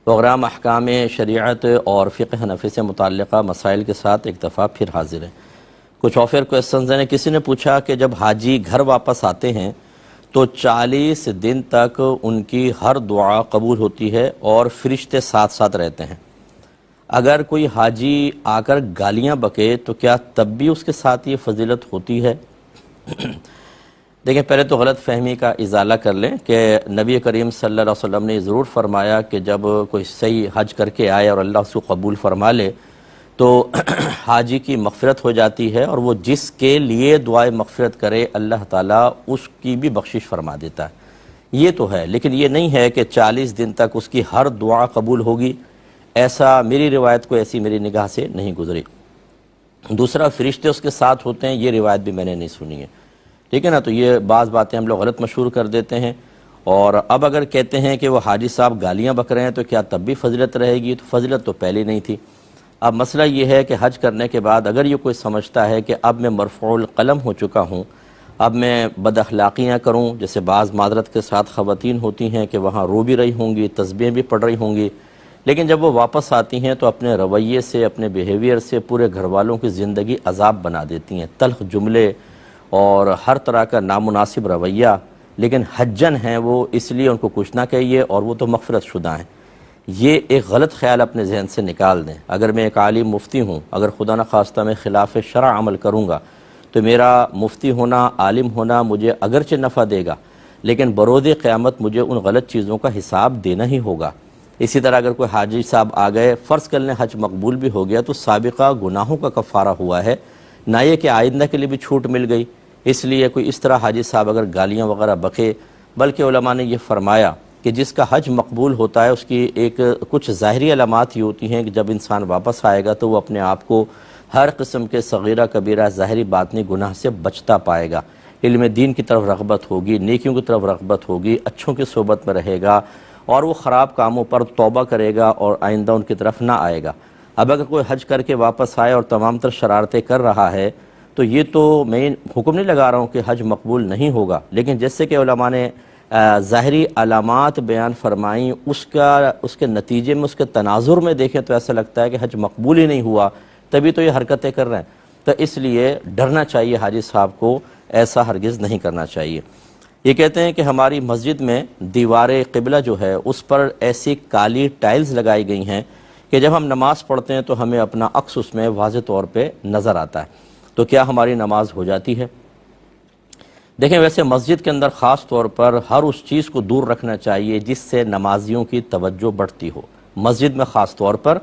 Programme احکام شریعت اور فقہ حنفی سے متعلقہ مسائل کے ساتھ ایک دفعہ پھر حاضر ہیں۔ کچھ اور کویسچنز ہیں۔ کسی نے پوچھا کہ جب حاجی گھر واپس آتے ہیں تو 40 دن تک ان کی ہر دعا قبول ہوتی ہے اور فرشتے ساتھ ساتھ رہتے ہیں، اگر کوئی حاجی آ کر گالیاں بکے تو کیا تب بھی اس کے ساتھ یہ فضیلت ہوتی ہے؟ دیکھیں، پہلے تو غلط فہمی کا ازالہ کر لیں کہ نبی کریم صلی اللہ علیہ وسلم نے ضرور فرمایا کہ جب کوئی صحیح حج کر کے آئے اور اللہ اس کو قبول فرما لے تو حاجی کی مغفرت ہو جاتی ہے، اور وہ جس کے لیے دعائے مغفرت کرے اللہ تعالیٰ اس کی بھی بخشش فرما دیتا ہے۔ یہ تو ہے، لیکن یہ نہیں ہے کہ 40 دن تک اس کی ہر دعا قبول ہوگی، ایسا میری روایت کو ایسی میری نگاہ سے نہیں گزری۔ دوسرا، فرشتے اس کے ساتھ ہوتے ہیں، یہ روایت بھی میں نے نہیں سنی ہے، ٹھیک ہے نا؟ تو یہ بعض باتیں ہم لوگ غلط مشہور کر دیتے ہیں۔ اور اب اگر کہتے ہیں کہ وہ حاجی صاحب گالیاں بک رہے ہیں تو کیا تب بھی فضیلت رہے گی؟ تو فضیلت تو پہلے نہیں تھی۔ اب مسئلہ یہ ہے کہ حج کرنے کے بعد اگر یہ کوئی سمجھتا ہے کہ اب میں مرفوع القلم ہو چکا ہوں، اب میں بد اخلاقیاں کروں، جیسے بعض معذرت کے ساتھ خواتین ہوتی ہیں کہ وہاں رو بھی رہی ہوں گی، تسبیحیں بھی پڑھ رہی ہوں گی، لیکن جب وہ واپس آتی ہیں تو اپنے رویے سے، اپنے بیہیویئر سے پورے گھر والوں کی زندگی عذاب بنا دیتی ہیں، تلخ جملے اور ہر طرح کا نامناسب رویہ، لیکن حجن ہیں وہ، اس لیے ان کو کچھ نہ کہیے اور وہ تو مغفرت شدہ ہیں۔ یہ ایک غلط خیال اپنے ذہن سے نکال دیں۔ اگر میں ایک عالم مفتی ہوں، اگر خدا نخواستہ میں خلاف شرع عمل کروں گا تو میرا مفتی ہونا، عالم ہونا مجھے اگرچہ نفع دے گا، لیکن بروز قیامت مجھے ان غلط چیزوں کا حساب دینا ہی ہوگا۔ اسی طرح اگر کوئی حاجی صاحب آ گئے، فرض کر لیں حج مقبول بھی ہو گیا، تو سابقہ گناہوں کا کفارہ ہوا ہے، نہ یہ کہ آئندہ کے لیے بھی چھوٹ مل گئی۔ اس لیے کوئی اس طرح حاجی صاحب اگر گالیاں وغیرہ بکے، بلکہ علماء نے یہ فرمایا کہ جس کا حج مقبول ہوتا ہے اس کی ایک کچھ ظاہری علامات یہ ہوتی ہیں کہ جب انسان واپس آئے گا تو وہ اپنے آپ کو ہر قسم کے صغیرہ کبیرہ ظاہری باطنی گناہ سے بچتا پائے گا، علم دین کی طرف رغبت ہوگی، نیکیوں کی طرف رغبت ہوگی، اچھوں کی صحبت میں رہے گا، اور وہ خراب کاموں پر توبہ کرے گا اور آئندہ ان کی طرف نہ آئے گا۔ اب اگر کوئی حج کر کے واپس آئے اور تمام تر شرارتیں کر رہا ہے تو یہ تو میں حکم نہیں لگا رہا ہوں کہ حج مقبول نہیں ہوگا، لیکن جیسے کہ علماء نے ظاہری علامات بیان فرمائیں، اس کے نتیجے میں، اس کے تناظر میں دیکھیں تو ایسا لگتا ہے کہ حج مقبول ہی نہیں ہوا، تبھی تو یہ حرکتیں کر رہے ہیں۔ تو اس لیے ڈرنا چاہیے حاجی صاحب کو، ایسا ہرگز نہیں کرنا چاہیے۔ یہ کہتے ہیں کہ ہماری مسجد میں دیوار قبلہ جو ہے اس پر ایسی کالی ٹائلز لگائی گئی ہیں کہ جب ہم نماز پڑھتے ہیں تو ہمیں اپنا عکس اس میں واضح طور پہ نظر آتا ہے، تو کیا ہماری نماز ہو جاتی ہے؟ دیکھیں، ویسے مسجد کے اندر خاص طور پر ہر اس چیز کو دور رکھنا چاہیے جس سے نمازیوں کی توجہ بڑھتی ہو، مسجد میں خاص طور پر،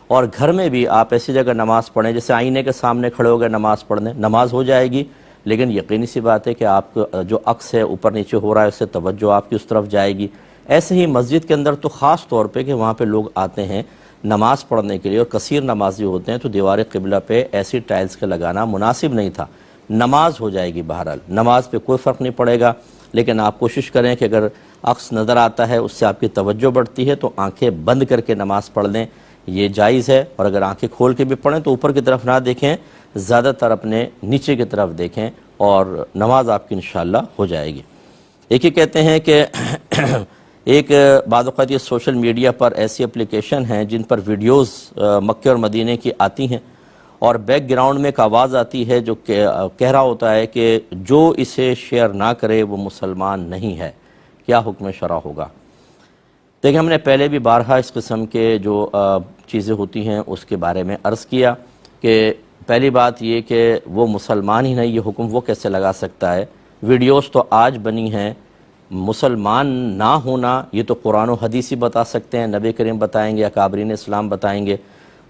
اور گھر میں بھی آپ ایسی جگہ نماز پڑھیں جیسے آئینے کے سامنے کھڑے ہو گئے نماز پڑھنے، نماز ہو جائے گی، لیکن یقینی سی بات ہے کہ آپ کا جو عکس ہے اوپر نیچے ہو رہا ہے اس سے توجہ آپ کی اس طرف جائے گی۔ ایسے ہی مسجد کے اندر تو خاص طور پہ کہ وہاں پہ لوگ آتے ہیں نماز پڑھنے کے لیے اور کثیر نمازی ہوتے ہیں، تو دیوار قبلہ پہ ایسی ٹائلز کا لگانا مناسب نہیں تھا۔ نماز ہو جائے گی، بہرحال نماز پہ کوئی فرق نہیں پڑے گا، لیکن آپ کوشش کریں کہ اگر عکس نظر آتا ہے اس سے آپ کی توجہ بڑھتی ہے تو آنکھیں بند کر کے نماز پڑھ لیں، یہ جائز ہے، اور اگر آنکھیں کھول کے بھی پڑھیں تو اوپر کی طرف نہ دیکھیں، زیادہ تر اپنے نیچے کی طرف دیکھیں اور نماز آپ کی انشاءاللہ ہو جائے گی۔ ایک ہی کہتے ہیں کہ ایک بعض اوقات یہ سوشل میڈیا پر ایسی اپلیکیشن ہیں جن پر ویڈیوز مکہ اور مدینے کی آتی ہیں، اور بیک گراؤنڈ میں ایک آواز آتی ہے جو کہہ رہا ہوتا ہے کہ جو اسے شیئر نہ کرے وہ مسلمان نہیں ہے، کیا حکم شرع ہوگا؟ دیکھیں، ہم نے پہلے بھی بارہا اس قسم کے جو چیزیں ہوتی ہیں اس کے بارے میں عرض کیا کہ پہلی بات یہ کہ وہ مسلمان ہی نہیں، یہ حکم وہ کیسے لگا سکتا ہے؟ ویڈیوز تو آج بنی ہیں، مسلمان نہ ہونا یہ تو قرآن و حدیث ہی بتا سکتے ہیں، نبی کریم بتائیں گے، اکابرین اسلام بتائیں گے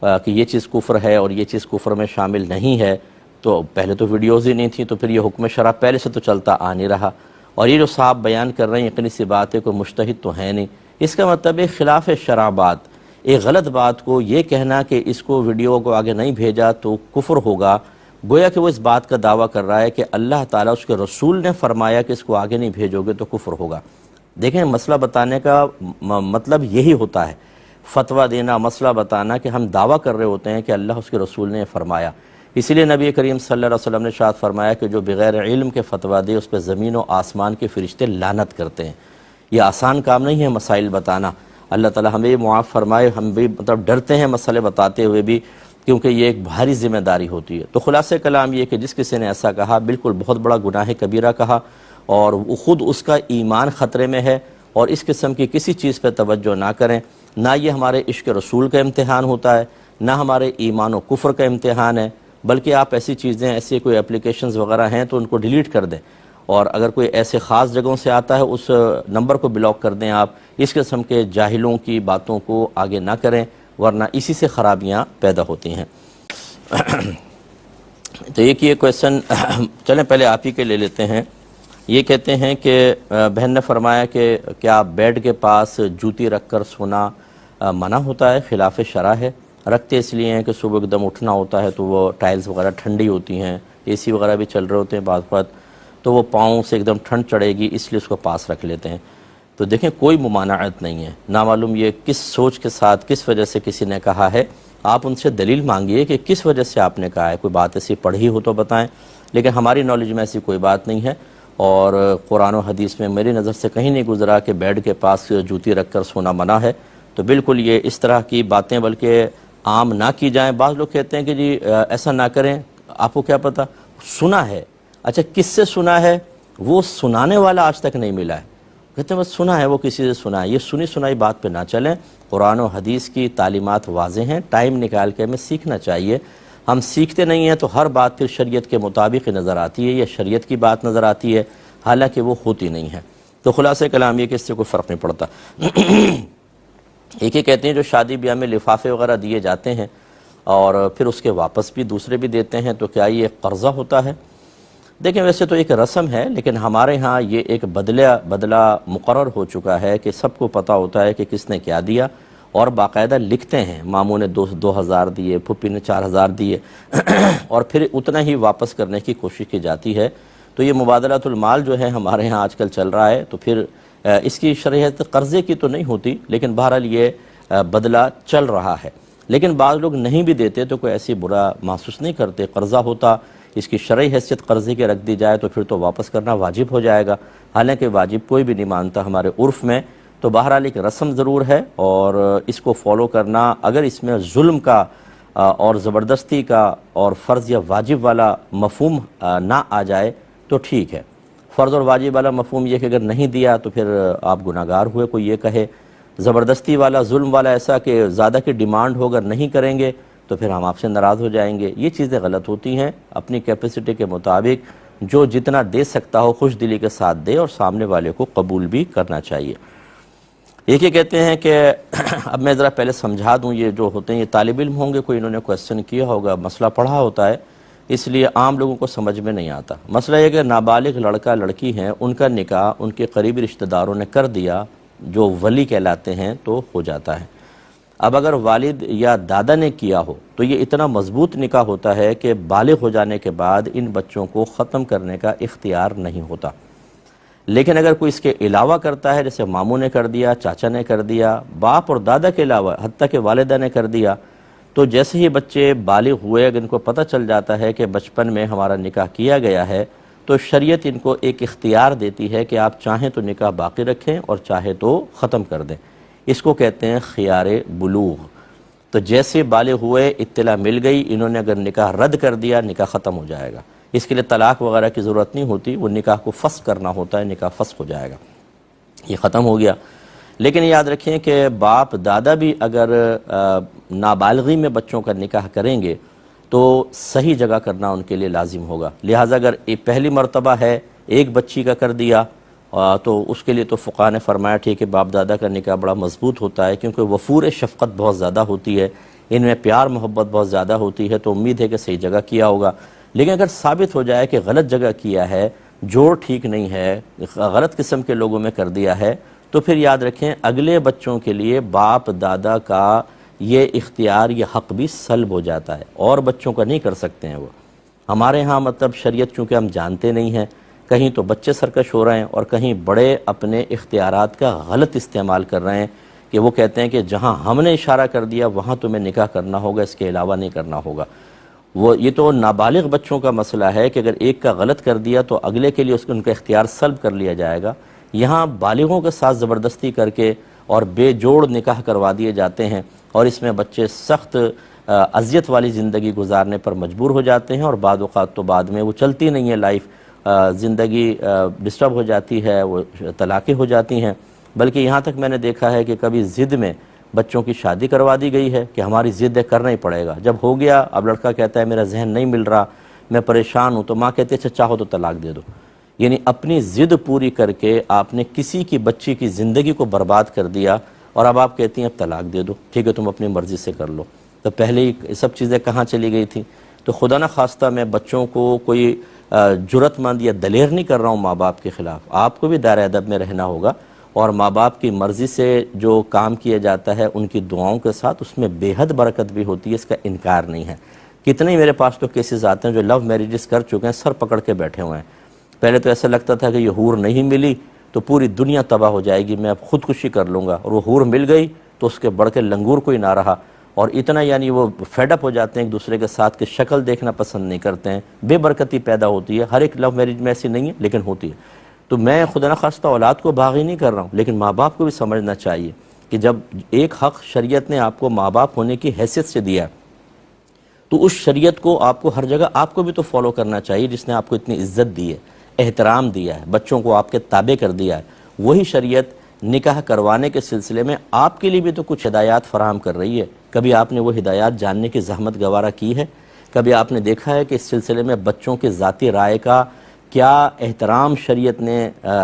کہ یہ چیز کفر ہے اور یہ چیز کفر میں شامل نہیں ہے، تو پہلے تو ویڈیوز ہی نہیں تھی، تو پھر یہ حکم شرع پہلے سے تو چلتا آ نہیں رہا۔ اور یہ جو صاحب بیان کر رہے ہیں یقینی سی بات ہے کوئی مجتہد تو ہے نہیں، اس کا مطلب ہے خلاف شرع بات، ایک غلط بات کو یہ کہنا کہ اس کو ویڈیو کو آگے نہیں بھیجا تو کفر ہوگا، گویا کہ وہ اس بات کا دعویٰ کر رہا ہے کہ اللہ تعالیٰ اس کے رسول نے فرمایا کہ اس کو آگے نہیں بھیجو گے تو کفر ہوگا۔ دیکھیں، مسئلہ بتانے کا مطلب یہی ہوتا ہے، فتویٰ دینا، مسئلہ بتانا کہ ہم دعویٰ کر رہے ہوتے ہیں کہ اللہ اس کے رسول نے فرمایا۔ اسی لیے نبی کریم صلی اللہ علیہ وسلم نے ارشاد فرمایا کہ جو بغیر علم کے فتویٰ دے اس پہ زمین و آسمان کے فرشتے لعنت کرتے ہیں۔ یہ آسان کام نہیں ہے مسائل بتانا۔ اللہ تعالیٰ ہمیں معاف فرمائے. ہم بھی مطلب ڈرتے ہیں مسئلے بتاتے ہوئے بھی، کیونکہ یہ ایک بھاری ذمہ داری ہوتی ہے. تو خلاصہ کلام یہ کہ جس کسی نے ایسا کہا بالکل بہت بڑا گناہ کبیرہ کہا، اور خود اس کا ایمان خطرے میں ہے. اور اس قسم کی کسی چیز پہ توجہ نہ کریں. نہ یہ ہمارے عشق رسول کا امتحان ہوتا ہے، نہ ہمارے ایمان و کفر کا امتحان ہے، بلکہ آپ ایسی چیزیں، ایسی کوئی اپلیکیشنز وغیرہ ہیں تو ان کو ڈیلیٹ کر دیں. اور اگر کوئی ایسے خاص جگہوں سے آتا ہے اس نمبر کو بلاک کر دیں. آپ اس قسم کے جاہلوں کی باتوں کو آگے نہ کریں، ورنہ اسی سے خرابیاں پیدا ہوتی ہیں. تو ایک یہ کویسچن چلیں پہلے آپ ہی کے لے لیتے ہیں. یہ کہتے ہیں کہ بہن نے فرمایا کہ کیا بیڈ کے پاس جوتی رکھ کر سونا منع ہوتا ہے، خلاف شرع ہے؟ رکھتے اس لیے ہیں کہ صبح ایک دم اٹھنا ہوتا ہے تو وہ ٹائلز وغیرہ ٹھنڈی ہوتی ہیں، اے سی وغیرہ بھی چل رہے ہوتے ہیں بعض وقت، تو وہ پاؤں سے ایک دم ٹھنڈ چڑھے گی اس لیے اس کو پاس رکھ لیتے ہیں. تو دیکھیں کوئی ممانعت نہیں ہے. نامعلوم یہ کس سوچ کے ساتھ کس وجہ سے کسی نے کہا ہے. آپ ان سے دلیل مانگیے کہ کس وجہ سے آپ نے کہا ہے. کوئی بات ایسی پڑھی ہو تو بتائیں، لیکن ہماری نالج میں ایسی کوئی بات نہیں ہے. اور قرآن و حدیث میں میری نظر سے کہیں نہیں گزرا کہ بیڈ کے پاس جوتی رکھ کر سونا منع ہے. تو بالکل یہ اس طرح کی باتیں بلکہ عام نہ کی جائیں. بعض لوگ کہتے ہیں کہ جی ایسا نہ کریں. آپ کو کیا پتہ سنا ہے؟ اچھا کس سے سنا ہے؟ وہ سنانے والا آج تک نہیں ملا ہے. کہتے ہیں بس سنا ہے، وہ کسی سے سنا ہے. یہ سنی سنائی بات پہ نہ چلیں. قرآن و حدیث کی تعلیمات واضح ہیں. ٹائم نکال کے ہمیں سیکھنا چاہیے. ہم سیکھتے نہیں ہیں تو ہر بات پھر شریعت کے مطابق نظر آتی ہے یا شریعت کی بات نظر آتی ہے، حالانکہ وہ ہوتی نہیں ہے. تو خلاصہ کلام یہ کہ اس سے کوئی فرق نہیں پڑتا. ایک ہی کہتے ہیں جو شادی بیاہ میں لفافے وغیرہ دیے جاتے ہیں اور پھر اس کے واپس بھی دوسرے بھی دیتے ہیں، تو کیا یہ قرضہ ہوتا ہے؟ دیکھیں ویسے تو ایک رسم ہے، لیکن ہمارے ہاں یہ ایک بدلہ مقرر ہو چکا ہے کہ سب کو پتہ ہوتا ہے کہ کس نے کیا دیا، اور باقاعدہ لکھتے ہیں. ماموں نے 2000 دیے، پھپھی نے 4000 دیے، اور پھر اتنا ہی واپس کرنے کی کوشش کی جاتی ہے. تو یہ مبادلۃ المال جو ہے ہمارے ہاں آج کل چل رہا ہے. تو پھر اس کی شرعیت قرضے کی تو نہیں ہوتی، لیکن بہرحال یہ بدلہ چل رہا ہے. لیکن بعض لوگ نہیں بھی دیتے تو کوئی ایسی برا محسوس نہیں کرتے. قرضہ ہوتا، اس کی شرعی حیثیت قرضے کی رکھ دی جائے تو پھر تو واپس کرنا واجب ہو جائے گا. حالانکہ واجب کوئی بھی نہیں مانتا ہمارے عرف میں. تو بہرحال ایک رسم ضرور ہے، اور اس کو فالو کرنا، اگر اس میں ظلم کا اور زبردستی کا اور فرض یا واجب والا مفہوم نہ آ جائے تو ٹھیک ہے. فرض اور واجب والا مفہوم یہ کہ اگر نہیں دیا تو پھر آپ گناہگار ہوئے، کوئی یہ کہے. زبردستی والا، ظلم والا ایسا کہ زیادہ کی ڈیمانڈ ہو، اگر نہیں کریں گے تو پھر ہم آپ سے ناراض ہو جائیں گے. یہ چیزیں غلط ہوتی ہیں. اپنی کیپیسٹی کے مطابق جو جتنا دے سکتا ہو خوش دلی کے ساتھ دے، اور سامنے والے کو قبول بھی کرنا چاہیے. ایک یہ کہتے ہیں کہ اب میں ذرا پہلے سمجھا دوں، یہ جو ہوتے ہیں یہ طالب علم ہوں گے، کوئی انہوں نے کویسچن کیا ہوگا، مسئلہ پڑھا ہوتا ہے، اس لیے عام لوگوں کو سمجھ میں نہیں آتا. مسئلہ یہ کہ نابالغ لڑکا لڑکی ہیں، ان کا نکاح ان کے قریبی رشتہ داروں نے کر دیا، جو ولی کہلاتے ہیں، تو ہو جاتا ہے. اب اگر والد یا دادا نے کیا ہو تو یہ اتنا مضبوط نکاح ہوتا ہے کہ بالغ ہو جانے کے بعد ان بچوں کو ختم کرنے کا اختیار نہیں ہوتا. لیکن اگر کوئی اس کے علاوہ کرتا ہے، جیسے ماموں نے کر دیا، چاچا نے کر دیا، باپ اور دادا کے علاوہ حتیٰ کہ والدہ نے کر دیا، تو جیسے ہی بچے بالغ ہوئے، اگر ان کو پتہ چل جاتا ہے کہ بچپن میں ہمارا نکاح کیا گیا ہے، تو شریعت ان کو ایک اختیار دیتی ہے کہ آپ چاہیں تو نکاح باقی رکھیں اور چاہے تو ختم کر دیں. اس کو کہتے ہیں خیار بلوغ. تو جیسے بالغ ہوئے، اطلاع مل گئی، انہوں نے اگر نکاح رد کر دیا، نکاح ختم ہو جائے گا. اس کے لیے طلاق وغیرہ کی ضرورت نہیں ہوتی، وہ نکاح کو فسخ کرنا ہوتا ہے، نکاح فسخ ہو جائے گا، یہ ختم ہو گیا. لیکن یاد رکھیں کہ باپ دادا بھی اگر نابالغی میں بچوں کا نکاح کریں گے تو صحیح جگہ کرنا ان کے لیے لازم ہوگا. لہٰذا اگر پہلی مرتبہ ہے، ایک بچی کا کر دیا، تو اس کے لیے تو فقہاء نے فرمایا ٹھیک ہے، باپ دادا کا نکاح بڑا مضبوط ہوتا ہے، کیونکہ وفور شفقت بہت زیادہ ہوتی ہے، ان میں پیار محبت بہت زیادہ ہوتی ہے، تو امید ہے کہ صحیح جگہ کیا ہوگا. لیکن اگر ثابت ہو جائے کہ غلط جگہ کیا ہے، جوڑ ٹھیک نہیں ہے، غلط قسم کے لوگوں میں کر دیا ہے، تو پھر یاد رکھیں اگلے بچوں کے لیے باپ دادا کا یہ اختیار، یہ حق بھی سلب ہو جاتا ہے، اور بچوں کا نہیں کر سکتے ہیں وہ. ہمارے ہاں مطلب شریعت چونکہ ہم جانتے نہیں ہیں، کہیں تو بچے سرکش ہو رہے ہیں اور کہیں بڑے اپنے اختیارات کا غلط استعمال کر رہے ہیں، کہ وہ کہتے ہیں کہ جہاں ہم نے اشارہ کر دیا وہاں تمہیں نکاح کرنا ہوگا، اس کے علاوہ نہیں کرنا ہوگا. یہ تو نابالغ بچوں کا مسئلہ ہے کہ اگر ایک کا غلط کر دیا تو اگلے کے لیے ان کا اختیار سلب کر لیا جائے گا. یہاں بالغوں کے ساتھ زبردستی کر کے اور بے جوڑ نکاح کروا دیے جاتے ہیں، اور اس میں بچے سخت اذیت والی زندگی گزارنے پر مجبور ہو جاتے ہیں، اور بعض اوقات تو بعد میں وہ چلتی نہیں ہے لائف، زندگی ڈسٹرب ہو جاتی ہے، وہ طلاقیں ہو جاتی ہیں۔ بلکہ یہاں تک میں نے دیکھا ہے کہ کبھی ضد میں بچوں کی شادی کروا دی گئی ہے کہ ہماری ضد ہے، کرنا ہی پڑے گا۔ جب ہو گیا، اب لڑکا کہتا ہے میرا ذہن نہیں مل رہا، میں پریشان ہوں، تو ماں کہتی ہے اچھا چاہو تو طلاق دے دو۔ یعنی اپنی ضد پوری کر کے آپ نے کسی کی بچی کی زندگی کو برباد کر دیا، اور اب آپ کہتی ہیں اب طلاق دے دو، ٹھیک ہے تم اپنی مرضی سے کر لو۔ تو پہلے ہی سب چیزیں کہاں چلی گئی تھیں؟ تو خدا نہ خواستہ میں بچوں کو کوئی جرت مند یا دلیر نہیں کر رہا ہوں ماں باپ کے خلاف، آپ کو بھی دائرہ ادب میں رہنا ہوگا، اور ماں باپ کی مرضی سے جو کام کیا جاتا ہے ان کی دعاؤں کے ساتھ اس میں بے حد برکت بھی ہوتی ہے، اس کا انکار نہیں ہے۔ کتنے ہی میرے پاس تو کیسز آتے ہیں جو لو میریجز کر چکے ہیں، سر پکڑ کے بیٹھے ہوئے ہیں۔ پہلے تو ایسا لگتا تھا کہ یہ حور نہیں ملی تو پوری دنیا تباہ ہو جائے گی، میں اب خودکشی کر لوں گا، اور وہ حور مل گئی تو اس کے بڑھ کے لنگور کوئی نہ رہا، اور اتنا یعنی وہ فیڈ اپ ہو جاتے ہیں ایک دوسرے کے ساتھ کہ شکل دیکھنا پسند نہیں کرتے ہیں، بے برکتی پیدا ہوتی ہے۔ ہر ایک لو میرج میں ایسی نہیں ہے لیکن ہوتی ہے۔ تو میں خدا نخواستہ اولاد کو باغی نہیں کر رہا ہوں، لیکن ماں باپ کو بھی سمجھنا چاہیے کہ جب ایک حق شریعت نے آپ کو ماں باپ ہونے کی حیثیت سے دیا تو اس شریعت کو آپ کو ہر جگہ آپ کو بھی تو فالو کرنا چاہیے، جس نے آپ کو اتنی عزت دی ہے، احترام دیا ہے، بچوں کو آپ کے تابع کر دیا ہے۔ وہی شریعت نکاح کروانے کے سلسلے میں آپ کے لیے بھی تو کچھ ہدایات فراہم کر رہی ہے۔ کبھی آپ نے وہ ہدایات جاننے کی زحمت گوارہ کی ہے؟ کبھی آپ نے دیکھا ہے کہ اس سلسلے میں بچوں کے ذاتی رائے کا کیا احترام شریعت نے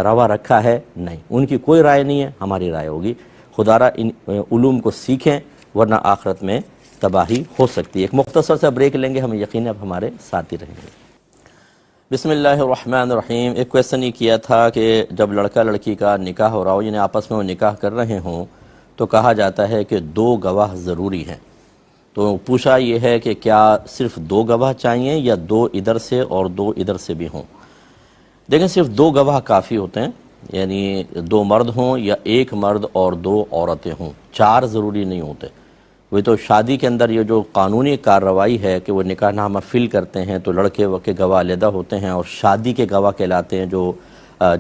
روا رکھا ہے؟ نہیں، ان کی کوئی رائے نہیں ہے، ہماری رائے ہوگی۔ خدا را ان علوم کو سیکھیں ورنہ آخرت میں تباہی ہو سکتی ہے۔ ایک مختصر سا بریک لیں گے، ہمیں یقین ہے اب ہمارے ساتھ ہی رہیں گے۔ بسم اللہ الرحمن الرحیم۔ ایک کویسچن یہ کیا تھا کہ جب لڑکا لڑکی کا نکاح ہو رہا ہو، یعنی آپس میں وہ نکاح کر رہے ہوں، تو کہا جاتا ہے کہ 2 گواہ ضروری ہیں۔ تو پوچھا یہ ہے کہ کیا صرف 2 گواہ چاہیے یا 2 ادھر سے اور 2 ادھر سے بھی ہوں؟ دیکھیں صرف 2 گواہ کافی ہوتے ہیں، یعنی 2 مرد ہوں یا 1 مرد اور 2 عورتیں ہوں، 4 ضروری نہیں ہوتے۔ وہ تو شادی کے اندر یہ جو قانونی کارروائی ہے کہ وہ نکاح نامہ فل کرتے ہیں تو لڑکے کے گواہ علیحدہ ہوتے ہیں، اور شادی کے گواہ کہلاتے ہیں جو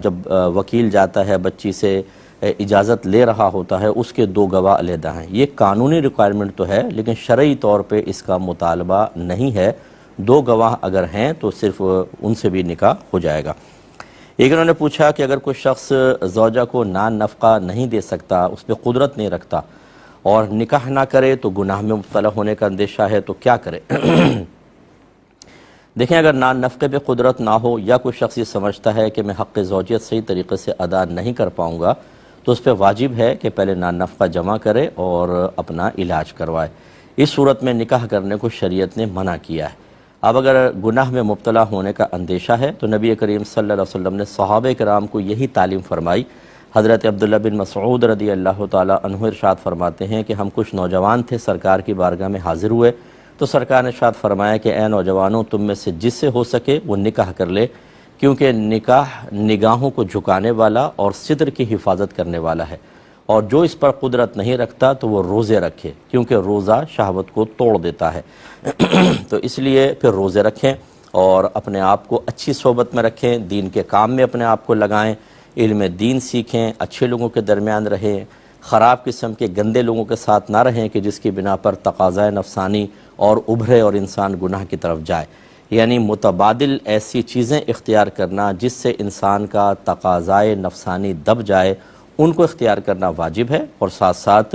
جب وکیل جاتا ہے بچی سے اجازت لے رہا ہوتا ہے اس کے 2 گواہ علیحدہ ہیں۔ یہ قانونی ریکوائرمنٹ تو ہے لیکن شرعی طور پہ اس کا مطالبہ نہیں ہے۔ 2 گواہ اگر ہیں تو صرف ان سے بھی نکاح ہو جائے گا۔ ایک انہوں نے پوچھا کہ اگر کوئی شخص زوجہ کو نان نفقہ نہیں دے سکتا، اس پہ قدرت نہیں رکھتا اور نکاح نہ کرے تو گناہ میں مبتلا ہونے کا اندیشہ ہے تو کیا کرے؟ دیکھیں اگر نان نفقے پہ قدرت نہ ہو یا کوئی شخص یہ سمجھتا ہے کہ میں حق زوجیت صحیح طریقے سے ادا نہیں کر پاؤں گا تو اس پہ واجب ہے کہ پہلے نان نفقہ جمع کرے اور اپنا علاج کروائے۔ اس صورت میں نکاح کرنے کو شریعت نے منع کیا ہے۔ اب اگر گناہ میں مبتلا ہونے کا اندیشہ ہے تو نبی کریم صلی اللہ علیہ وسلم نے صحابہ کرام کو یہی تعلیم فرمائی۔ حضرت عبداللہ بن مسعود رضی اللہ تعالی عنہ ارشاد فرماتے ہیں کہ ہم کچھ نوجوان تھے، سرکار کی بارگاہ میں حاضر ہوئے تو سرکار نے ارشاد فرمایا کہ اے نوجوانوں، تم میں سے جس سے ہو سکے وہ نکاح کر لے، کیونکہ نکاح نگاہوں کو جھکانے والا اور ستر کی حفاظت کرنے والا ہے، اور جو اس پر قدرت نہیں رکھتا تو وہ روزے رکھے، کیونکہ روزہ شہوت کو توڑ دیتا ہے۔ تو اس لیے پھر روزے رکھیں اور اپنے آپ کو اچھی صحبت میں رکھیں، دین کے کام میں اپنے آپ کو لگائیں، علم دین سیکھیں، اچھے لوگوں کے درمیان رہیں، خراب قسم کے گندے لوگوں کے ساتھ نہ رہیں کہ جس کی بنا پر تقاضۂ نفسانی اور ابھرے اور انسان گناہ کی طرف جائے۔ یعنی متبادل ایسی چیزیں اختیار کرنا جس سے انسان کا تقاضائے نفسانی دب جائے، ان کو اختیار کرنا واجب ہے، اور ساتھ ساتھ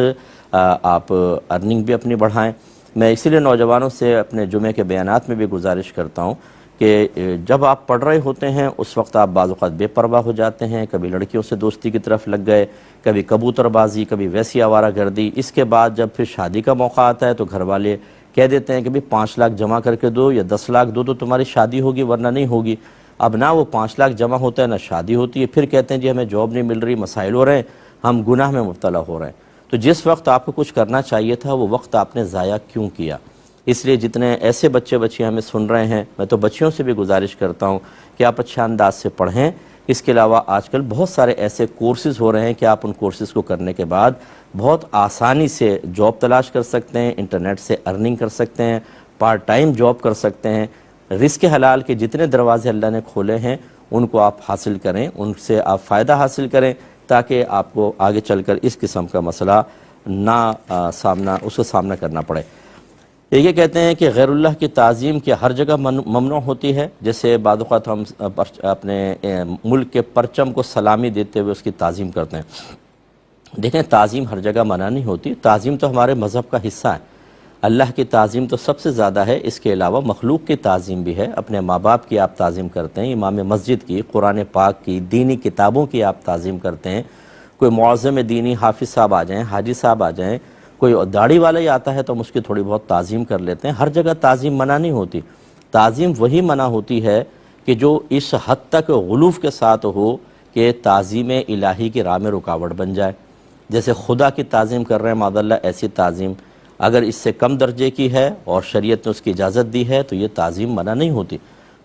آپ ارننگ بھی اپنی بڑھائیں۔ میں اسی لیے نوجوانوں سے اپنے جمعے کے بیانات میں بھی گزارش کرتا ہوں کہ جب آپ پڑھ رہے ہوتے ہیں اس وقت آپ بعض اوقات بے پرواہ ہو جاتے ہیں، کبھی لڑکیوں سے دوستی کی طرف لگ گئے، کبھی کبوتر بازی، کبھی ویسی آوارہ گردی۔ اس کے بعد جب پھر شادی کا موقع آتا ہے تو گھر والے کہہ دیتے ہیں کہ بھی 5 لاکھ جمع کر کے دو یا 10 لاکھ دو تو تمہاری شادی ہوگی ورنہ نہیں ہوگی۔ اب نہ وہ 5 لاکھ جمع ہوتا ہے نہ شادی ہوتی ہے، پھر کہتے ہیں جی ہمیں جاب نہیں مل رہی، مسائل ہو رہے ہیں، ہم گناہ میں مبتلا ہو رہے ہیں۔ تو جس وقت آپ کو کچھ کرنا چاہیے تھا وہ وقت آپ نے ضائع کیوں کیا؟ اس لیے جتنے ایسے بچے بچیاں ہمیں سن رہے ہیں، میں تو بچیوں سے بھی گزارش کرتا ہوں کہ آپ اچھے انداز سے پڑھیں۔ اس کے علاوہ آج کل بہت سارے ایسے کورسز ہو رہے ہیں کہ آپ ان کورسز کو کرنے کے بعد بہت آسانی سے جاب تلاش کر سکتے ہیں، انٹرنیٹ سے ارننگ کر سکتے ہیں، پارٹ ٹائم جاب کر سکتے ہیں۔ رزق حلال کے جتنے دروازے اللہ نے کھولے ہیں ان کو آپ حاصل کریں، ان سے آپ فائدہ حاصل کریں، تاکہ آپ کو آگے چل کر اس قسم کا مسئلہ اس کا سامنا کرنا پڑے۔ یہ کہتے ہیں کہ غیر اللہ کی تعظیم کی ہر جگہ ممنوع ہوتی ہے، جیسے بعض اوقات ہم اپنے ملک کے پرچم کو سلامی دیتے ہوئے اس کی تعظیم کرتے ہیں۔ دیکھیں، تعظیم ہر جگہ منع نہیں ہوتی، تعظیم تو ہمارے مذہب کا حصہ ہے۔ اللہ کی تعظیم تو سب سے زیادہ ہے، اس کے علاوہ مخلوق کی تعظیم بھی ہے۔ اپنے ماں باپ کی آپ تعظیم کرتے ہیں، امام مسجد کی، قرآن پاک کی، دینی کتابوں کی آپ تعظیم کرتے ہیں۔ کوئی معظم دینی حافظ صاحب آ جائیں، حاجی صاحب آ جائیں، کوئی داڑھی والا ہی آتا ہے تو ہم اس کی تھوڑی بہت تعظیم کر لیتے ہیں۔ ہر جگہ تعظیم منع نہیں ہوتی۔ تعظیم وہی منع ہوتی ہے کہ جو اس حد تک غلوف کے ساتھ ہو کہ تعظیم الہی کی راہ میں رکاوٹ بن جائے۔ جیسے خدا کی تعظیم کر رہے ہیں معاذ اللہ، ایسی تعظیم اگر اس سے کم درجے کی ہے اور شریعت نے اس کی اجازت دی ہے تو یہ تعظیم منع نہیں ہوتی۔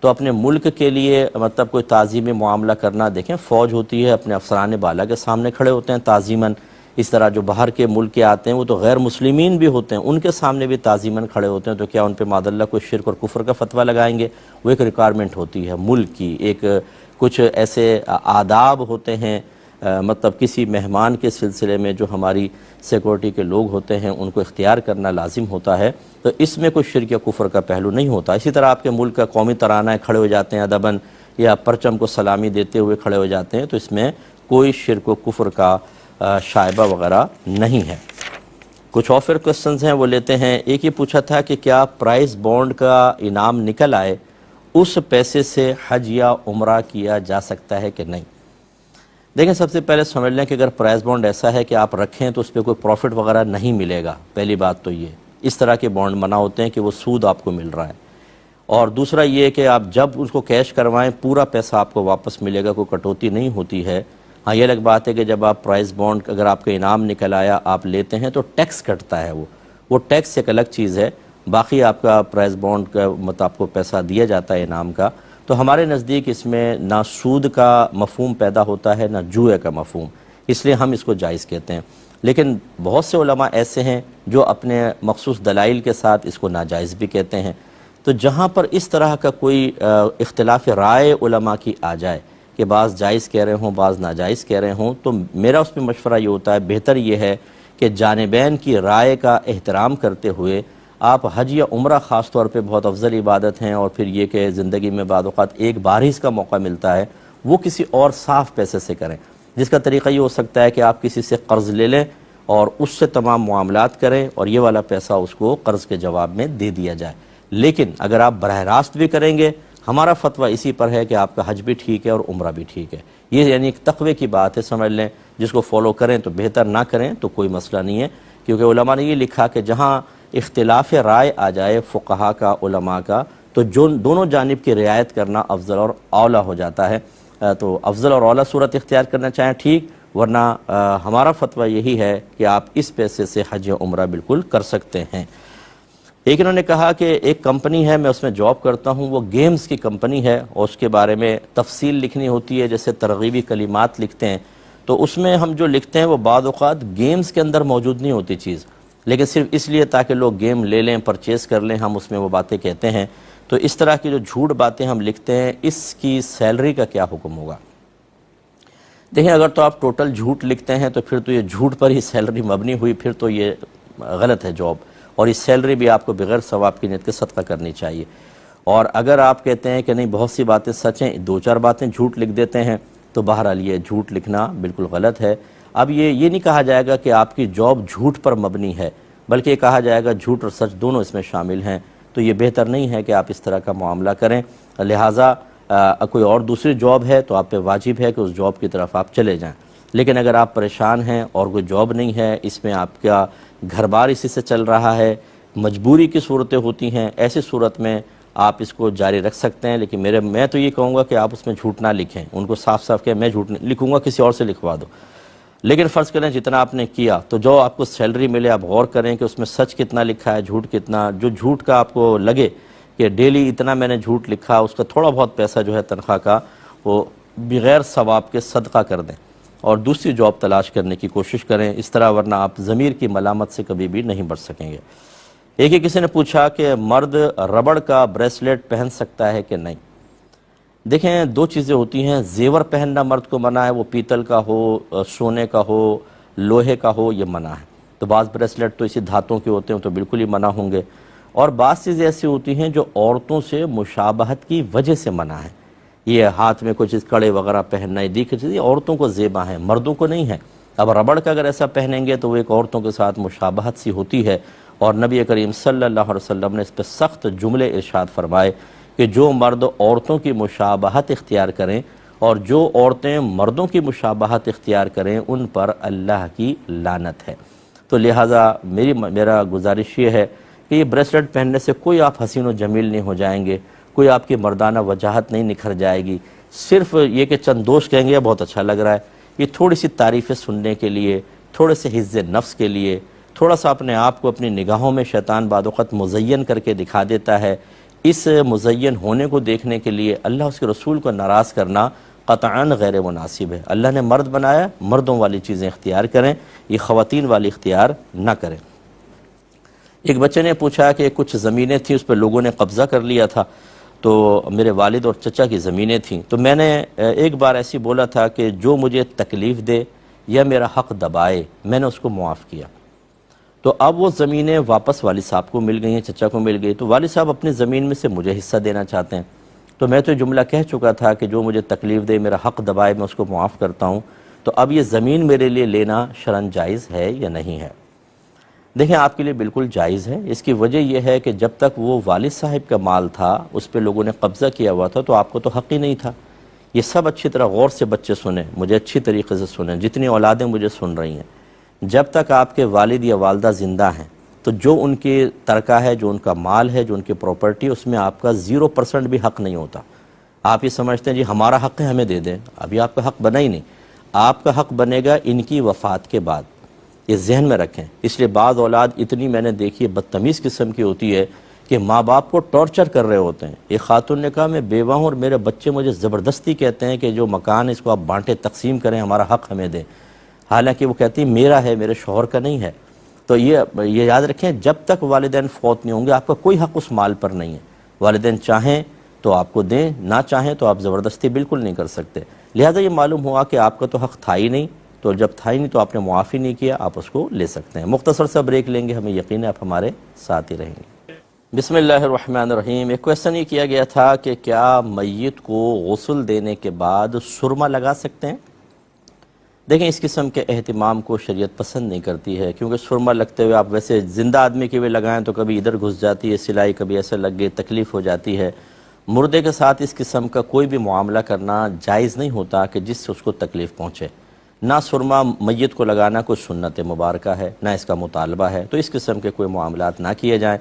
تو اپنے ملک کے لیے مطلب کوئی تعظیمی معاملہ کرنا، دیکھیں فوج ہوتی ہے، اپنے افسران بالا کے سامنے کھڑے ہوتے ہیں تعظیماً۔ اس طرح جو باہر کے ملک کے آتے ہیں وہ تو غیر مسلمین بھی ہوتے ہیں، ان کے سامنے بھی تعظیماً کھڑے ہوتے ہیں، تو کیا ان پہ معاذ اللہ کوئی شرک اور کفر کا فتویٰ لگائیں گے؟ وہ ایک ریکوائرمنٹ ہوتی ہے ملک کی، ایک کچھ ایسے آداب ہوتے ہیں مطلب کسی مہمان کے سلسلے میں جو ہماری سیکورٹی کے لوگ ہوتے ہیں ان کو اختیار کرنا لازم ہوتا ہے، تو اس میں کوئی شرک یا کفر کا پہلو نہیں ہوتا۔ اسی طرح آپ کے ملک کا قومی ترانہ کھڑے ہو جاتے ہیں ادباً یا پرچم کو سلامی دیتے ہوئے کھڑے ہو جاتے ہیں، تو اس میں کوئی شرک و کفر کا شائبہ وغیرہ نہیں ہے۔ کچھ اور پھر کوسچنز ہیں وہ لیتے ہیں۔ ایک یہ پوچھا تھا کہ کیا پرائز بانڈ کا انعام نکل آئے اس پیسے سے حج یا عمرہ کیا جا سکتا ہے کہ نہیں؟ دیکھیں، سب سے پہلے سمجھ لیں کہ اگر پرائز بانڈ ایسا ہے کہ آپ رکھیں تو اس پہ کوئی پروفٹ وغیرہ نہیں ملے گا، پہلی بات تو یہ، اس طرح کے بانڈ منع ہوتے ہیں کہ وہ سود آپ کو مل رہا ہے۔ اور دوسرا یہ کہ آپ جب اس کو کیش کروائیں پورا پیسہ آپ کو واپس ملے گا، کوئی کٹوتی نہیں ہوتی ہے۔ ہاں یہ الگ بات ہے کہ جب آپ پرائز بانڈ اگر آپ کا انعام نکل آیا آپ لیتے ہیں تو ٹیکس کٹتا ہے، وہ ٹیکس ایک الگ چیز ہے، باقی آپ کا پرائز بانڈ کا مطلب آپ کو پیسہ دیا جاتا ہے انعام کا۔ تو ہمارے نزدیک اس میں نہ سود کا مفہوم پیدا ہوتا ہے نہ جوئے کا مفہوم، اس لیے ہم اس کو جائز کہتے ہیں۔ لیکن بہت سے علماء ایسے ہیں جو اپنے مخصوص دلائل کے ساتھ اس کو ناجائز بھی کہتے ہیں۔ تو جہاں پر اس طرح کا کوئی اختلاف رائے علماء کی آ جائے کہ بعض جائز کہہ رہے ہوں بعض ناجائز کہہ رہے ہوں، تو میرا اس میں مشورہ یہ ہوتا ہے، بہتر یہ ہے کہ جانبین کی رائے کا احترام کرتے ہوئے آپ حج یا عمرہ خاص طور پہ بہت افضل عبادت ہیں، اور پھر یہ کہ زندگی میں بعض اوقات ایک بار ہی اس کا موقع ملتا ہے، وہ کسی اور صاف پیسے سے کریں، جس کا طریقہ یہ ہو سکتا ہے کہ آپ کسی سے قرض لے لیں اور اس سے تمام معاملات کریں اور یہ والا پیسہ اس کو قرض کے جواب میں دے دیا جائے۔ لیکن اگر آپ براہ راست بھی کریں گے، ہمارا فتویٰ اسی پر ہے کہ آپ کا حج بھی ٹھیک ہے اور عمرہ بھی ٹھیک ہے۔ یہ یعنی ایک تقوی کی بات ہے، سمجھ لیں، جس کو فالو کریں تو بہتر، نہ کریں تو کوئی مسئلہ نہیں ہے، کیونکہ علماء نے یہ لکھا کہ جہاں اختلاف رائے آ جائے فقہا کا، علماء کا، تو جو دونوں جانب کی رعایت کرنا افضل اور اولیٰ ہو جاتا ہے۔ تو افضل اور اولیٰ صورت اختیار کرنا چاہیں ٹھیک، ورنہ ہمارا فتویٰ یہی ہے کہ آپ اس پیسے سے حج عمرہ بالکل کر سکتے ہیں۔ ایک انہوں نے کہا کہ ایک کمپنی ہے، میں اس میں جاب کرتا ہوں، وہ گیمز کی کمپنی ہے اور اس کے بارے میں تفصیل لکھنی ہوتی ہے، جیسے ترغیبی کلمات لکھتے ہیں، تو اس میں ہم جو لکھتے ہیں وہ بعض اوقات گیمز کے اندر موجود نہیں ہوتی چیز، لیکن صرف اس لیے تاکہ لوگ گیم لے لیں، پرچیز کر لیں، ہم اس میں وہ باتیں کہتے ہیں۔ تو اس طرح کی جو جھوٹ باتیں ہم لکھتے ہیں، اس کی سیلری کا کیا حکم ہوگا؟ دیکھیں، اگر تو آپ ٹوٹل جھوٹ لکھتے ہیں تو پھر تو یہ جھوٹ پر ہی سیلری مبنی ہوئی، پھر تو یہ غلط ہے جاب، اور اس سیلری بھی آپ کو بغیر ثواب کی نیت کے صدقہ کرنی چاہیے۔ اور اگر آپ کہتے ہیں کہ نہیں بہت سی باتیں سچ ہیں، دو چار باتیں جھوٹ لکھ دیتے ہیں، تو بہرحال یہ جھوٹ لکھنا بالکل غلط ہے۔ اب یہ نہیں کہا جائے گا کہ آپ کی جاب جھوٹ پر مبنی ہے، بلکہ یہ کہا جائے گا جھوٹ اور سچ دونوں اس میں شامل ہیں، تو یہ بہتر نہیں ہے کہ آپ اس طرح کا معاملہ کریں۔ لہٰذا کوئی اور دوسری جاب ہے تو آپ پہ واجب ہے کہ اس جاب کی طرف آپ چلے جائیں، لیکن اگر آپ پریشان ہیں اور کوئی جاب نہیں ہے، اس میں آپ کا گھر بار اسی سے چل رہا ہے، مجبوری کی صورتیں ہوتی ہیں، ایسی صورت میں آپ اس کو جاری رکھ سکتے ہیں، لیکن میں تو یہ کہوں گا کہ آپ اس میں جھوٹ نہ لکھیں، ان کو صاف صاف کہ میں جھوٹ نہیں لکھوں گا، کسی اور سے لکھوا دو۔ لیکن فرض کریں جتنا آپ نے کیا تو جو آپ کو سیلری ملے آپ غور کریں کہ اس میں سچ کتنا لکھا ہے، جھوٹ کتنا، جو جھوٹ کا آپ کو لگے کہ ڈیلی اتنا میں نے جھوٹ لکھا، اس کا تھوڑا بہت پیسہ جو ہے تنخواہ کا وہ بغیر ثواب کے صدقہ کر دیں اور دوسری جاب تلاش کرنے کی کوشش کریں، اس طرح ورنہ آپ ضمیر کی ملامت سے کبھی بھی نہیں بچ سکیں گے۔ ایک کسی نے پوچھا کہ مرد ربڑ کا بریسلیٹ پہن سکتا ہے کہ نہیں؟ دیکھیں دو چیزیں ہوتی ہیں، زیور پہننا مرد کو منع ہے، وہ پیتل کا ہو، سونے کا ہو، لوہے کا ہو، یہ منع ہے۔ تو بعض بریسلیٹ تو اسی دھاتوں کے ہوتے ہیں تو بالکل ہی منع ہوں گے، اور بعض چیزیں ایسی ہوتی ہیں جو عورتوں سے مشابہت کی وجہ سے منع ہے۔ یہ ہاتھ میں کچھ کڑے وغیرہ پہننا، یہ دیکھ چیزیں عورتوں کو زیبا ہیں، مردوں کو نہیں ہے۔ اب ربڑ کا اگر ایسا پہنیں گے تو وہ ایک عورتوں کے ساتھ مشابہت سی ہوتی ہے، اور نبی کریم صلی اللہ علیہ وسلم نے اس پہ سخت جملے ارشاد فرمائے کہ جو مرد عورتوں کی مشابہت اختیار کریں اور جو عورتیں مردوں کی مشابہت اختیار کریں ان پر اللہ کی لعنت ہے۔ تو لہٰذا میرا گزارش یہ ہے کہ یہ بریسلیٹ پہننے سے کوئی آپ حسین و جمیل نہیں ہو جائیں گے، کوئی آپ کی مردانہ وجاہت نہیں نکھر جائے گی، صرف یہ کہ چند دوست کہیں گے یہ بہت اچھا لگ رہا ہے، یہ تھوڑی سی تعریفیں سننے کے لیے، تھوڑے سے حفظ نفس کے لیے، تھوڑا سا اپنے آپ کو اپنی نگاہوں میں شیطان بعض اوقات مزین کر کے دکھا دیتا ہے۔ اس مزین ہونے کو دیکھنے کے لیے اللہ اس کے رسول کو ناراض کرنا قطعاً غیر مناسب ہے۔ اللہ نے مرد بنایا، مردوں والی چیزیں اختیار کریں، یہ خواتین والی اختیار نہ کریں۔ ایک بچے نے پوچھا کہ کچھ زمینیں تھیں اس پہ لوگوں نے قبضہ کر لیا تھا، تو میرے والد اور چچا کی زمینیں تھیں، تو میں نے ایک بار ایسی بولا تھا کہ جو مجھے تکلیف دے یا میرا حق دبائے میں نے اس کو معاف کیا۔ تو اب وہ زمینیں واپس والد صاحب کو مل گئی ہیں، چچا کو مل گئی، تو والد صاحب اپنی زمین میں سے مجھے حصہ دینا چاہتے ہیں۔ تو میں تو جملہ کہہ چکا تھا کہ جو مجھے تکلیف دے، میرا حق دبائے، میں اس کو معاف کرتا ہوں۔ تو اب یہ زمین میرے لیے لینا شرعاً جائز ہے یا نہیں ہے؟ دیکھیں آپ کے لیے بالکل جائز ہے۔ اس کی وجہ یہ ہے کہ جب تک وہ والد صاحب کا مال تھا، اس پہ لوگوں نے قبضہ کیا ہوا تھا، تو آپ کو تو حق ہی نہیں تھا۔ یہ سب اچھی طرح غور سے بچے سنیں، مجھے اچھی طریقے سے سنیں، جتنی اولادیں مجھے سن رہی ہیں، جب تک آپ کے والد یا والدہ زندہ ہیں تو جو ان کی ترکہ ہے، جو ان کا مال ہے، جو ان کی پراپرٹی، اس میں آپ کا 0% بھی حق نہیں ہوتا۔ آپ یہ سمجھتے ہیں جی ہمارا حق ہے ہمیں دے دیں، ابھی آپ کا حق بنا ہی نہیں۔ آپ کا حق بنے گا ان کی وفات کے بعد، یہ ذہن میں رکھیں۔ اس لیے بعض اولاد اتنی میں نے دیکھی ہے بدتمیز قسم کی ہوتی ہے کہ ماں باپ کو ٹارچر کر رہے ہوتے ہیں۔ ایک خاتون نے کہا میں بیوہ ہوں اور میرے بچے مجھے زبردستی کہتے ہیں کہ جو مکان اس کو آپ بانٹے تقسیم کریں، ہمارا حق ہمیں دیں، حالانکہ وہ کہتی میرا ہے، میرے شوہر کا نہیں ہے۔ تو یہ یاد رکھیں جب تک والدین فوت نہیں ہوں گے آپ کا کوئی حق اس مال پر نہیں ہے۔ والدین چاہیں تو آپ کو دیں، نہ چاہیں تو آپ زبردستی بالکل نہیں کر سکتے۔ لہذا یہ معلوم ہوا کہ آپ کا تو حق تھا ہی نہیں، تو جب تھا ہی نہیں تو آپ نے معافی نہیں کیا، آپ اس کو لے سکتے ہیں۔ مختصر سا بریک لیں گے، ہمیں یقین ہے آپ ہمارے ساتھ ہی رہیں گے۔ بسم اللہ الرحمن الرحیم۔ ایک کویسچن یہ کیا گیا تھا کہ کیا میت کو غسل دینے کے بعد سرما لگا سکتے ہیں؟ دیکھیں اس قسم کے اہتمام کو شریعت پسند نہیں کرتی ہے، کیونکہ سرما لگتے ہوئے آپ ویسے زندہ آدمی کے بھی لگائیں تو کبھی ادھر گھس جاتی ہے سلائی، کبھی ایسے لگ گئی، تکلیف ہو جاتی ہے۔ مردے کے ساتھ اس قسم کا کوئی بھی معاملہ کرنا جائز نہیں ہوتا کہ جس سے اس کو تکلیف پہنچے۔ نہ سرما میت کو لگانا کوئی سنت مبارکہ ہے، نہ اس کا مطالبہ ہے، تو اس قسم کے کوئی معاملات نہ کیے جائیں،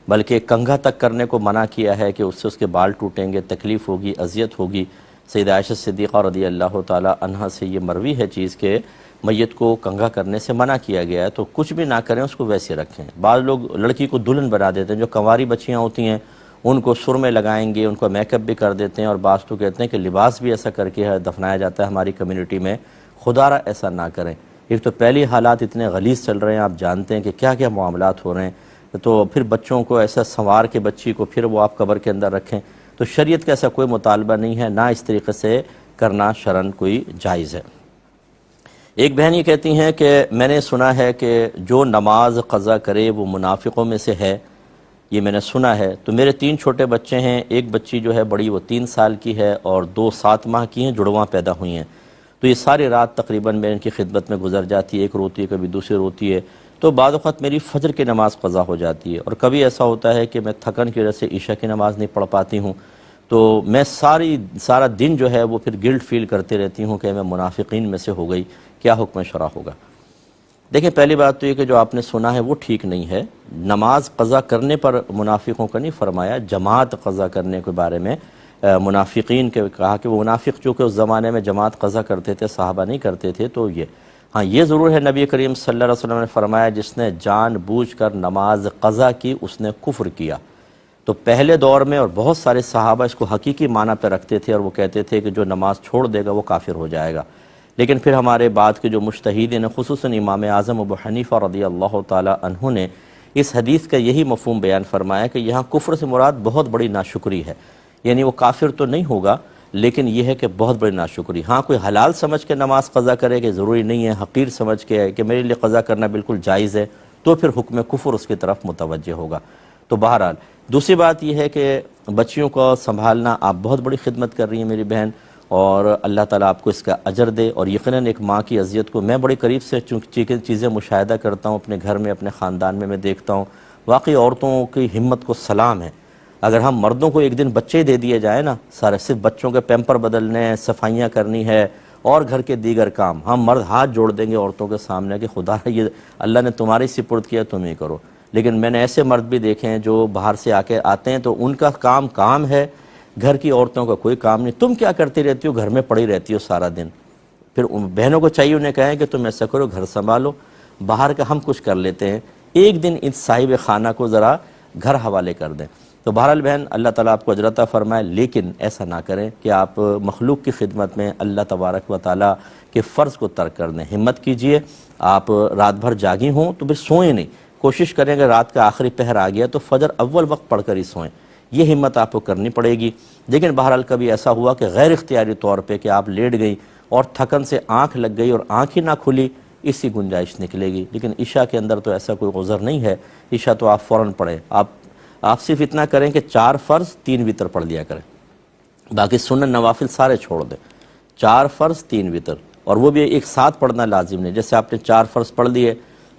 بلکہ کنگھا تک کرنے کو منع کیا ہے کہ اس سے اس کے بال ٹوٹیں گے، تکلیف ہوگی، اذیت ہوگی۔ سیدہ عائشہ صدیقہ رضی اللہ تعالی عنہا سے یہ مروی ہے چیز کہ میت کو کنگھا کرنے سے منع کیا گیا ہے، تو کچھ بھی نہ کریں، اس کو ویسے رکھیں۔ بعض لوگ لڑکی کو دلہن بنا دیتے ہیں، جو کنواری بچیاں ہوتی ہیں ان کو سرمے لگائیں گے، ان کو میک اپ بھی کر دیتے ہیں، اور بعض تو کہتے ہیں کہ لباس بھی ایسا کر کے دفنایا جاتا ہے ہماری کمیونٹی میں۔ خدا را ایسا نہ کریں۔ ایک تو پہلی حالات اتنے غلیظ چل رہے ہیں، آپ جانتے ہیں کہ کیا کیا معاملات ہو رہے ہیں، تو پھر بچوں کو ایسا سنوار کے بچی کو پھر وہ آپ قبر کے اندر رکھیں، تو شریعت کا ایسا کوئی مطالبہ نہیں ہے، نہ اس طریقے سے کرنا شرعاً کوئی جائز ہے۔ ایک بہن یہ کہتی ہیں کہ میں نے سنا ہے کہ جو نماز قضا کرے وہ منافقوں میں سے ہے، یہ میں نے سنا ہے۔ تو میرے 3 چھوٹے بچے ہیں، ایک بچی جو ہے بڑی وہ 3 سال کی ہے اور 2 7 ماہ کی ہیں، جڑواں پیدا ہوئی ہیں۔ تو یہ ساری رات تقریباً میں ان کی خدمت میں گزر جاتی ہے، ایک روتی ہے کبھی دوسری روتی ہے، تو بعض اوقات میری فجر کی نماز قضا ہو جاتی ہے، اور کبھی ایسا ہوتا ہے کہ میں تھکن کی وجہ سے عشاء کی نماز نہیں پڑھ پاتی ہوں، تو میں سارا دن جو ہے وہ پھر گلٹ فیل کرتے رہتی ہوں کہ میں منافقین میں سے ہو گئی، کیا حکم شرع ہوگا؟ دیکھیں پہلی بات تو یہ کہ جو آپ نے سنا ہے وہ ٹھیک نہیں ہے۔ نماز قضا کرنے پر منافقوں کا نہیں فرمایا، جماعت قضا کرنے کے بارے میں منافقین کے کہا کہ وہ منافق چونکہ اس زمانے میں جماعت قضا کرتے تھے، صحابہ نہیں کرتے تھے، تو یہ ضرور ہے نبی کریم صلی اللہ علیہ وسلم نے فرمایا جس نے جان بوجھ کر نماز قضا کی اس نے کفر کیا۔ تو پہلے دور میں اور بہت سارے صحابہ اس کو حقیقی معنی پہ رکھتے تھے، اور وہ کہتے تھے کہ جو نماز چھوڑ دے گا وہ کافر ہو جائے گا۔ لیکن پھر ہمارے بعد کے جو مجتہدین خصوصاً امام اعظم ابو حنیفہ رضی اللہ تعالی عنہ نے اس حدیث کا یہی مفہوم بیان فرمایا کہ یہاں کفر سے مراد بہت بڑی ناشکری ہے، یعنی وہ کافر تو نہیں ہوگا لیکن یہ ہے کہ بہت بڑی ناشکری. ہاں کوئی حلال سمجھ کے نماز قضا کرے کہ ضروری نہیں ہے، حقیر سمجھ کے کہ میرے لیے قضا کرنا بالکل جائز ہے، تو پھر حکم کفر اس کی طرف متوجہ ہوگا. تو بہرحال دوسری بات یہ ہے کہ بچیوں کو سنبھالنا، آپ بہت بڑی خدمت کر رہی ہیں میری بہن، اور اللہ تعالیٰ آپ کو اس کا اجر دے. اور یقیناً ایک ماں کی اذیت کو میں بڑی قریب سے چونکہ چیزیں مشاہدہ کرتا ہوں اپنے گھر میں، اپنے خاندان میں دیکھتا ہوں، واقعی عورتوں کی ہمت کو سلام ہے. اگر ہم مردوں کو ایک دن بچے دے دیے جائیں نا، سارے صرف بچوں کے پیمپر بدلنے ہیں، صفائیاں کرنی ہے اور گھر کے دیگر کام، ہم مرد ہاتھ جوڑ دیں گے عورتوں کے سامنے کہ خدا یہ اللہ نے تمہاری سپرد کیا، تم ہی کرو. لیکن میں نے ایسے مرد بھی دیکھے ہیں جو باہر سے آتے ہیں تو ان کا کام ہے، گھر کی عورتوں کا کوئی کام نہیں. تم کیا کرتی رہتی ہو، گھر میں پڑی رہتی ہو سارا دن. پھر بہنوں کو چاہیے انہیں کہیں کہ تم ایسا کرو، گھر سنبھالو، باہر کا ہم کچھ کر لیتے ہیں. ایک دن اس صاحب خانہ کو ذرا گھر حوالے کر دیں. تو بہرحال بہن اللہ تعالیٰ آپ کو اجر عطا فرمائے، لیکن ایسا نہ کریں کہ آپ مخلوق کی خدمت میں اللہ تبارک و تعالیٰ کے فرض کو ترک کر دیں. ہمت کیجئے، آپ رات بھر جاگی ہوں تو پھر سوئیں نہیں، کوشش کریں کہ رات کا آخری پہر آ گیا تو فجر اول وقت پڑھ کر ہی سوئیں. یہ ہمت آپ کو کرنی پڑے گی. لیکن بہرحال کبھی ایسا ہوا کہ غیر اختیاری طور پہ کہ آپ لیٹ گئی اور تھکن سے آنکھ لگ گئی اور آنکھ ہی نہ کھلی، اس کی گنجائش نکلے گی. لیکن عشاء کے اندر تو ایسا کوئی عذر نہیں ہے، عشاء تو آپ فوراً پڑھیں. آپ صرف اتنا کریں کہ 4 فرض 3 وتر پڑھ لیا کریں، باقی سنن نوافل سارے چھوڑ دیں. 4 فرض 3 وتر، اور وہ بھی ایک ساتھ پڑھنا لازم نہیں. جیسے آپ نے 4 فرض پڑھ لیے،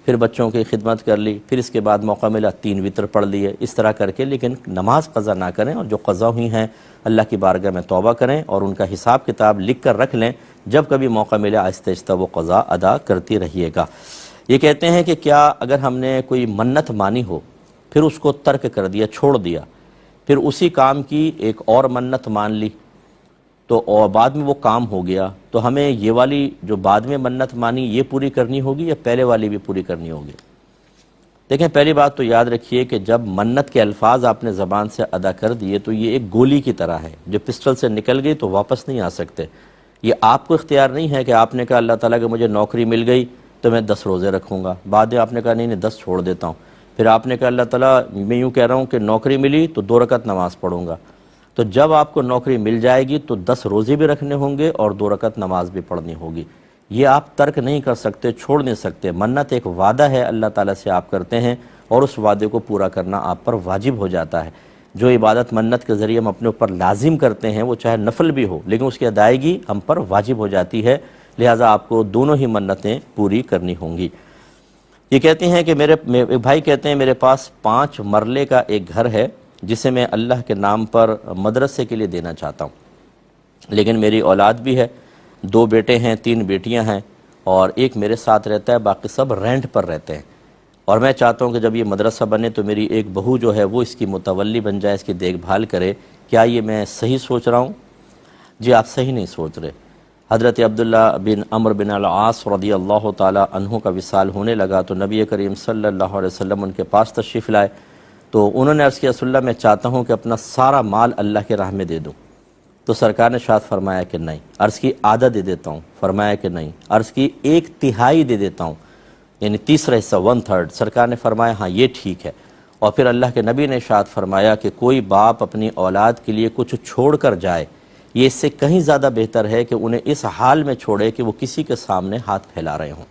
پھر بچوں کی خدمت کر لی، پھر اس کے بعد موقع ملا 3 وتر پڑھ لیے، اس طرح کر کے. لیکن نماز قضا نہ کریں، اور جو قضا ہوئی ہیں اللہ کی بارگاہ میں توبہ کریں اور ان کا حساب کتاب لکھ کر رکھ لیں. جب کبھی موقع ملے آہستہ آہستہ وہ قضا ادا کرتی رہیے گا. یہ کہتے ہیں کہ کیا اگر ہم نے کوئی منت مانی ہو پھر اس کو ترک کر دیا، چھوڑ دیا، پھر اسی کام کی ایک اور منت مان لی تو اور بعد میں وہ کام ہو گیا، تو ہمیں یہ والی جو بعد میں منت مانی یہ پوری کرنی ہوگی یا پہلے والی بھی پوری کرنی ہوگی؟ دیکھیں، پہلی بات تو یاد رکھیے کہ جب منت کے الفاظ آپ نے زبان سے ادا کر دیے تو یہ ایک گولی کی طرح ہے، جو پسٹل سے نکل گئی تو واپس نہیں آ سکتے. یہ آپ کو اختیار نہیں ہے کہ آپ نے کہا اللہ تعالیٰ کہ مجھے نوکری مل گئی تو میں 10 روزے رکھوں گا، بعد میں آپ نے کہا نہیں 10 چھوڑ دیتا ہوں. پھر آپ نے کہا اللہ تعالیٰ میں یوں کہہ رہا ہوں کہ نوکری ملی تو 2 رکعت نماز پڑھوں گا. تو جب آپ کو نوکری مل جائے گی تو 10 روزے بھی رکھنے ہوں گے اور 2 رکعت نماز بھی پڑھنی ہوگی. یہ آپ ترک نہیں کر سکتے، چھوڑ نہیں سکتے. منت ایک وعدہ ہے اللہ تعالیٰ سے آپ کرتے ہیں اور اس وعدے کو پورا کرنا آپ پر واجب ہو جاتا ہے. جو عبادت منت کے ذریعے ہم اپنے اوپر لازم کرتے ہیں وہ چاہے نفل بھی ہو لیکن اس کی ادائیگی ہم پر واجب ہو جاتی ہے، لہٰذا آپ کو دونوں ہی منتیں پوری کرنی ہوں گی. یہ کہتے ہیں کہ میرے بھائی کہتے ہیں میرے پاس 5 مرلے کا ایک گھر ہے جسے میں اللہ کے نام پر مدرسے کے لیے دینا چاہتا ہوں، لیکن میری اولاد بھی ہے، 2 بیٹے ہیں 3 بیٹیاں ہیں اور ایک میرے ساتھ رہتا ہے، باقی سب رینٹ پر رہتے ہیں. اور میں چاہتا ہوں کہ جب یہ مدرسہ بنے تو میری ایک بہو جو ہے وہ اس کی متولی بن جائے، اس کی دیکھ بھال کرے. کیا یہ میں صحیح سوچ رہا ہوں؟ جی آپ صحیح نہیں سوچ رہے. حضرت عبداللہ بن عمرو بن العاص رضی اللہ تعالی عنہ کا وصال ہونے لگا تو نبی کریم صلی اللہ علیہ وسلم ان کے پاس تشریف لائے تو انہوں نے عرض کیا رسول اللہ میں چاہتا ہوں کہ اپنا سارا مال اللہ کے راہ میں دے دوں. تو سرکار نے ارشاد فرمایا کہ نہیں. عرض کی آدھا دے دیتا ہوں، فرمایا کہ نہیں. عرض کی 1/3 دے دیتا ہوں، یعنی تیسرا حصہ 1/3. سرکار نے فرمایا ہاں یہ ٹھیک ہے. اور پھر اللہ کے نبی نے ارشاد فرمایا کہ کوئی باپ اپنی اولاد کے لیے کچھ چھوڑ کر جائے، یہ اس سے کہیں زیادہ بہتر ہے کہ انہیں اس حال میں چھوڑے کہ وہ کسی کے سامنے ہاتھ پھیلا رہے ہوں.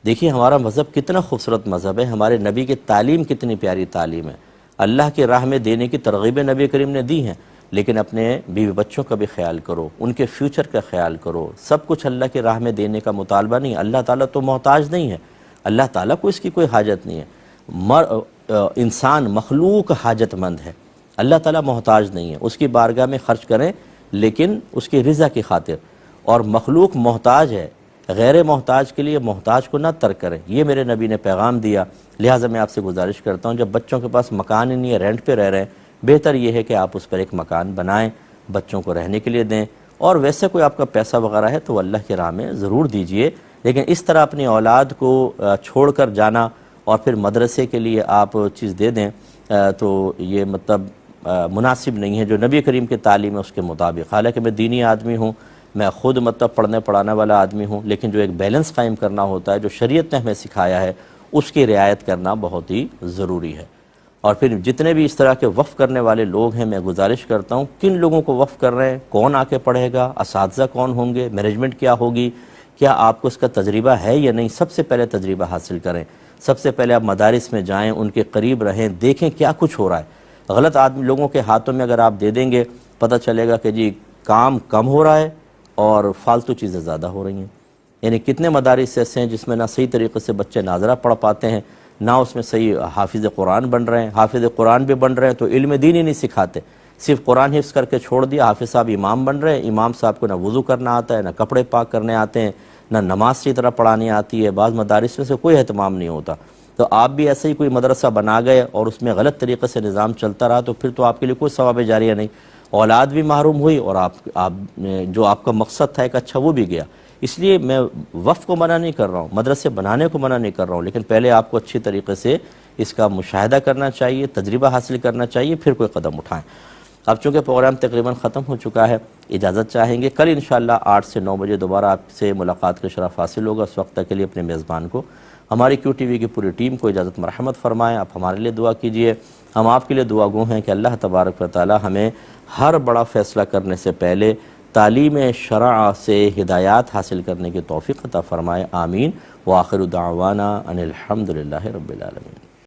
دیکھیے ہمارا مذہب کتنا خوبصورت مذہب ہے، ہمارے نبی کی تعلیم کتنی پیاری تعلیم ہے. اللہ کی راہ میں دینے کی ترغیبیں نبی کریم نے دی ہیں، لیکن اپنے بیوی بچوں کا بھی خیال کرو، ان کے فیوچر کا خیال کرو. سب کچھ اللہ کی راہ میں دینے کا مطالبہ نہیں. اللہ تعالیٰ تو محتاج نہیں ہے، اللہ تعالیٰ کو اس کی کوئی حاجت نہیں ہے. انسان مخلوق حاجت مند ہے، اللہ تعالیٰ محتاج نہیں ہے. اس کی بارگاہ میں خرچ کریں لیکن اس کی رضا کی خاطر. اور مخلوق محتاج ہے، غیر محتاج کے لیے محتاج کو نہ ترک کریں. یہ میرے نبی نے پیغام دیا. لہٰذا میں آپ سے گزارش کرتا ہوں جب بچوں کے پاس مکان ہی نہیں ہے، رینٹ پہ رہ رہے ہیں، بہتر یہ ہے کہ آپ اس پر ایک مکان بنائیں، بچوں کو رہنے کے لیے دیں. اور ویسے کوئی آپ کا پیسہ وغیرہ ہے تو وہ اللہ کی راہ میں ضرور دیجئے، لیکن اس طرح اپنی اولاد کو چھوڑ کر جانا اور پھر مدرسے کے لیے آپ چیز دے دیں تو یہ مطلب مناسب نہیں ہے. جو نبی کریم کی تعلیم ہے اس کے مطابق، حالانکہ میں دینی آدمی ہوں، میں خود مطلب پڑھنے پڑھانے والا آدمی ہوں، لیکن جو ایک بیلنس قائم کرنا ہوتا ہے جو شریعت نے ہمیں سکھایا ہے اس کی رعایت کرنا بہت ہی ضروری ہے. اور پھر جتنے بھی اس طرح کے وقف کرنے والے لوگ ہیں میں گزارش کرتا ہوں کن لوگوں کو وقف کر رہے ہیں، کون آ کے پڑھے گا، اساتذہ کون ہوں گے، مینجمنٹ کیا ہوگی، کیا آپ کو اس کا تجربہ ہے یا نہیں، سب سے پہلے تجربہ حاصل کریں۔ سب سے پہلے آپ مدارس میں جائیں، ان کے قریب رہیں، دیکھیں کیا کچھ ہو رہا ہے۔ غلط آدمی لوگوں کے ہاتھوں میں اگر آپ دے دیں گے پتہ چلے گا کہ جی کام کم ہو رہا ہے اور فالتو چیزیں زیادہ ہو رہی ہیں۔ یعنی کتنے مدارس ایسے ہیں جس میں نہ صحیح طریقے سے بچے ناظرہ پڑھ پاتے ہیں، نہ اس میں صحیح حافظ قرآن بن رہے ہیں، حافظ قرآن بھی بن رہے ہیں تو علم دین ہی نہیں سکھاتے، صرف قرآن حفظ کر کے چھوڑ دیا۔ حافظ صاحب امام بن رہے ہیں، امام صاحب کو نہ وضو کرنا آتا ہے، نہ کپڑے پاک کرنے آتے ہیں، نہ نماز کی طرح پڑھانی آتی ہے، بعض مدارس میں سے کوئی اہتمام نہیں ہوتا۔ تو آپ بھی ایسے ہی کوئی مدرسہ بنا گئے اور اس میں غلط طریقے سے نظام چلتا رہا تو پھر تو آپ کے لیے کوئی ثواب جاریہ نہیں، اولاد بھی محروم ہوئی اور آپ جو آپ کا مقصد تھا ایک اچھا وہ بھی گیا۔ اس لیے میں وقف کو منع نہیں کر رہا ہوں، مدرسے بنانے کو منع نہیں کر رہا ہوں، لیکن پہلے آپ کو اچھی طریقے سے اس کا مشاہدہ کرنا چاہیے، تجربہ حاصل کرنا چاہیے، پھر کوئی قدم اٹھائیں۔ اب چونکہ پروگرام تقریباً ختم ہو چکا ہے، اجازت چاہیں گے، کل انشاءاللہ 8 سے 9 بجے دوبارہ آپ سے ملاقات کا شرف حاصل ہوگا۔ اس وقت تک کے لیے اپنے میزبان کو، ہماری کیو ٹی وی کی پوری ٹیم کو اجازت مرحمت فرمائیں۔ آپ ہمارے لیے دعا کیجئے، ہم آپ کے لیے دعا گو ہیں کہ اللہ تبارک و تعالی ہمیں ہر بڑا فیصلہ کرنے سے پہلے تعلیم شرع سے ہدایات حاصل کرنے کی توفیق عطا فرمائے، آمین۔ وآخر دعوانا ان الحمدللہ رب العالمین۔